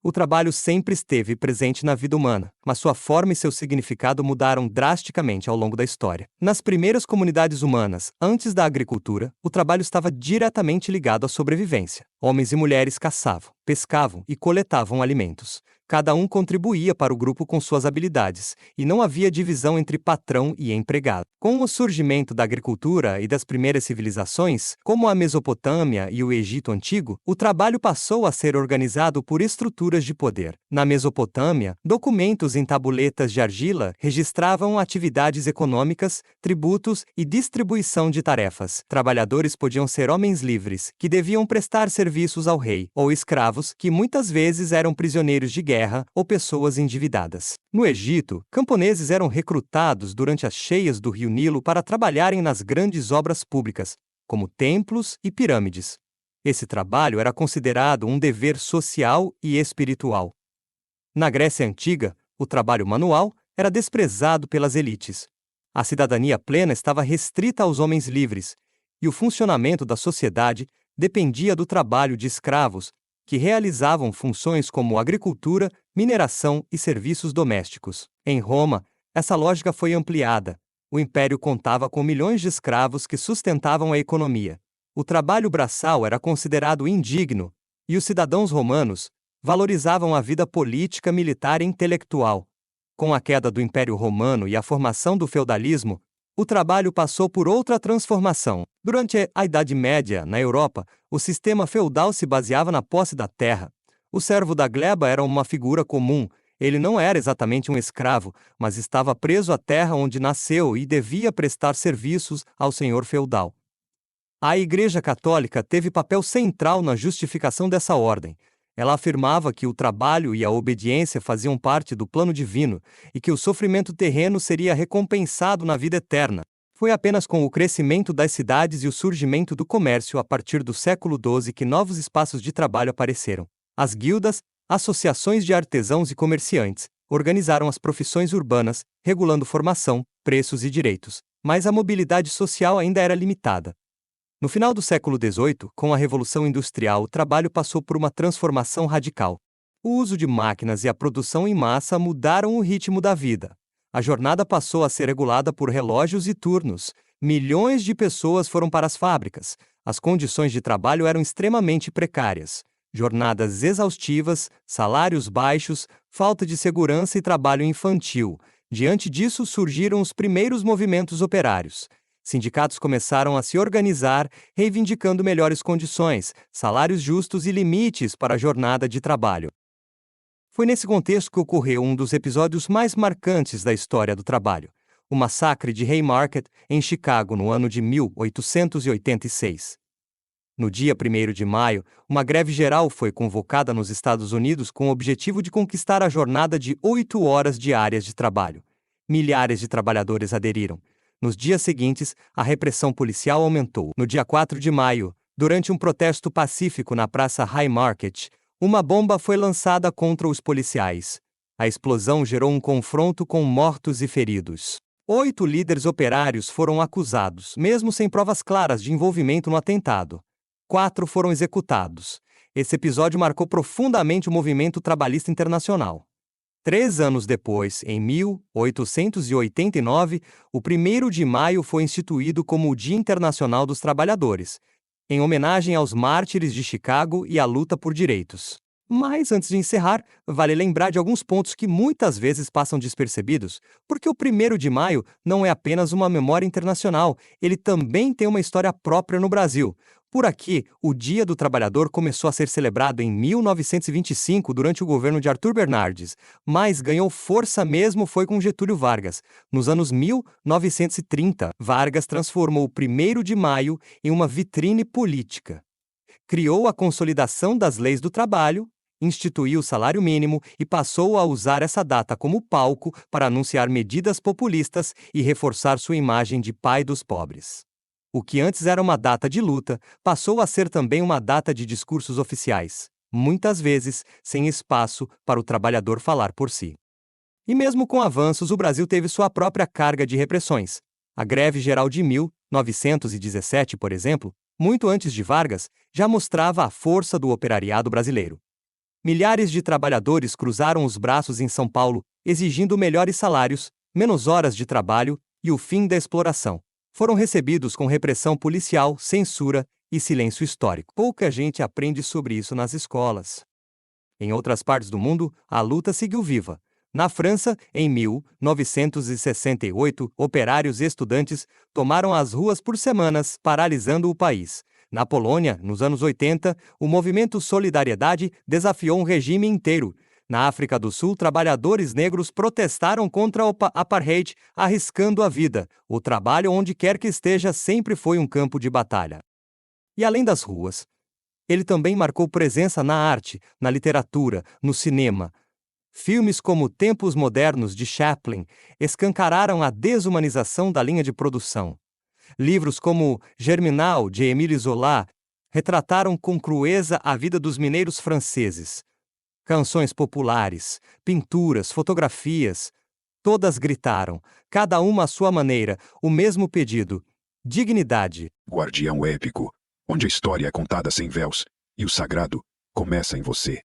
O trabalho sempre esteve presente na vida humana, mas sua forma e seu significado mudaram drasticamente ao longo da história. Nas primeiras comunidades humanas, antes da agricultura, o trabalho estava diretamente ligado à sobrevivência. Homens e mulheres caçavam, pescavam e coletavam alimentos. Cada um contribuía para o grupo com suas habilidades, e não havia divisão entre patrão e empregado. Com o surgimento da agricultura e das primeiras civilizações, como a Mesopotâmia e o Egito Antigo, o trabalho passou a ser organizado por estruturas de poder. Na Mesopotâmia, documentos em tabuletas de argila registravam atividades econômicas, tributos e distribuição de tarefas. Trabalhadores podiam ser homens livres, que deviam prestar serviços ao rei, ou escravos, que muitas vezes eram prisioneiros de guerra ou pessoas endividadas. No Egito, camponeses eram recrutados durante as cheias do rio Nilo para trabalharem nas grandes obras públicas, como templos e pirâmides. Esse trabalho era considerado um dever social e espiritual. Na Grécia Antiga, o trabalho manual era desprezado pelas elites. A cidadania plena estava restrita aos homens livres, e o funcionamento da sociedade dependia do trabalho de escravos, que realizavam funções como agricultura, mineração e serviços domésticos. Em Roma, essa lógica foi ampliada. O império contava com milhões de escravos que sustentavam a economia. O trabalho braçal era considerado indigno, e os cidadãos romanos valorizavam a vida política, militar e intelectual. Com a queda do Império Romano e a formação do feudalismo, o trabalho passou por outra transformação. Durante a Idade Média, na Europa, o sistema feudal se baseava na posse da terra. O servo da gleba era uma figura comum. Ele não era exatamente um escravo, mas estava preso à terra onde nasceu e devia prestar serviços ao senhor feudal. A Igreja Católica teve papel central na justificação dessa ordem. Ela afirmava que o trabalho e a obediência faziam parte do plano divino e que o sofrimento terreno seria recompensado na vida eterna. Foi apenas com o crescimento das cidades e o surgimento do comércio a partir do século XII que novos espaços de trabalho apareceram. As guildas, associações de artesãos e comerciantes, organizaram as profissões urbanas, regulando formação, preços e direitos. Mas a mobilidade social ainda era limitada. No final do século XVIII, com a Revolução Industrial, o trabalho passou por uma transformação radical. O uso de máquinas e a produção em massa mudaram o ritmo da vida. A jornada passou a ser regulada por relógios e turnos. Milhões de pessoas foram para as fábricas. As condições de trabalho eram extremamente precárias. Jornadas exaustivas, salários baixos, falta de segurança e trabalho infantil. Diante disso, surgiram os primeiros movimentos operários. Sindicatos começaram a se organizar, reivindicando melhores condições, salários justos e limites para a jornada de trabalho. Foi nesse contexto que ocorreu um dos episódios mais marcantes da história do trabalho, o massacre de Haymarket, em Chicago, no ano de 1886. No dia 1º de maio, uma greve geral foi convocada nos Estados Unidos com o objetivo de conquistar a jornada de 8 horas diárias de trabalho. Milhares de trabalhadores aderiram. Nos dias seguintes, a repressão policial aumentou. No dia 4 de maio, durante um protesto pacífico na Praça Haymarket, uma bomba foi lançada contra os policiais. A explosão gerou um confronto com mortos e feridos. 8 líderes operários foram acusados, mesmo sem provas claras de envolvimento no atentado. 4 foram executados. Esse episódio marcou profundamente o movimento trabalhista internacional. 3 anos depois, em 1889, o 1º de maio foi instituído como o Dia Internacional dos Trabalhadores, em homenagem aos mártires de Chicago e à luta por direitos. Mas, antes de encerrar, vale lembrar de alguns pontos que muitas vezes passam despercebidos, porque o 1º de maio não é apenas uma memória internacional, ele também tem uma história própria no Brasil. Por aqui, o Dia do Trabalhador começou a ser celebrado em 1925 durante o governo de Arthur Bernardes, mas ganhou força mesmo foi com Getúlio Vargas. Nos anos 1930, Vargas transformou o 1º de maio em uma vitrine política. Criou a Consolidação das Leis do Trabalho, instituiu o salário mínimo e passou a usar essa data como palco para anunciar medidas populistas e reforçar sua imagem de pai dos pobres. O que antes era uma data de luta, passou a ser também uma data de discursos oficiais, muitas vezes sem espaço para o trabalhador falar por si. E mesmo com avanços, o Brasil teve sua própria carga de repressões. A Greve Geral de 1917, por exemplo, muito antes de Vargas, já mostrava a força do operariado brasileiro. Milhares de trabalhadores cruzaram os braços em São Paulo, exigindo melhores salários, menos horas de trabalho e o fim da exploração. Foram recebidos com repressão policial, censura e silêncio histórico. Pouca gente aprende sobre isso nas escolas. Em outras partes do mundo, a luta seguiu viva. Na França, em 1968, operários e estudantes tomaram as ruas por semanas, paralisando o país. Na Polônia, nos anos 80, o movimento Solidariedade desafiou um regime inteiro. Na África do Sul, trabalhadores negros protestaram contra o apartheid, arriscando a vida. O trabalho, onde quer que esteja, sempre foi um campo de batalha. E além das ruas, ele também marcou presença na arte, na literatura, no cinema. Filmes como Tempos Modernos de Chaplin escancararam a desumanização da linha de produção. Livros como Germinal, de Émile Zola, retrataram com crueza a vida dos mineiros franceses. Canções populares, pinturas, fotografias, todas gritaram, cada uma à sua maneira, o mesmo pedido: dignidade. Guardião épico, onde a história é contada sem véus, e o sagrado começa em você.